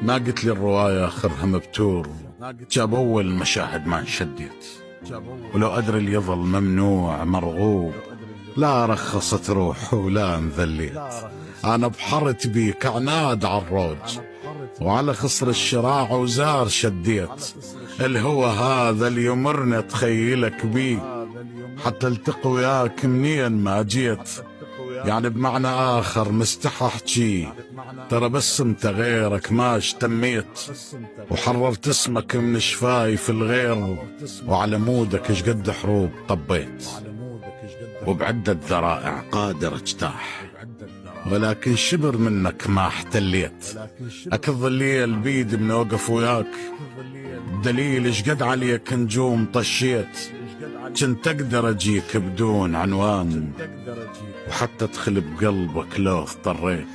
ما قلت لي الرواية آخرها مبتور، جاب أول المشاهد ما انشديت، ولو أدري اللي يظل ممنوع مرغوب لا رخصت روح ولا انذليت. أنا بحرت بيك عناد عالروج، وعلى خصر الشراع وزار شديت. الهوى هذا اللي يمرني تخيلك بيه، حتى التقى وياك منين ما جيت. يعني بمعنى آخر مستحى احجي، ترى بس انت غيرك ما اشتميت، وحررت اسمك من شفاي في الغير، وعلى مودك ايش قد حروب طبيت، وبعدة ذرائع قادر اجتاح، ولكن شبر منك ما احتليت. اكظ الليل بيدي من اوقف وياك، دليل ايش قد عليك نجوم طشيت. كنت اقدر اجيك بدون عنوان، وحتى ادخل بقلبك لو اضطريت.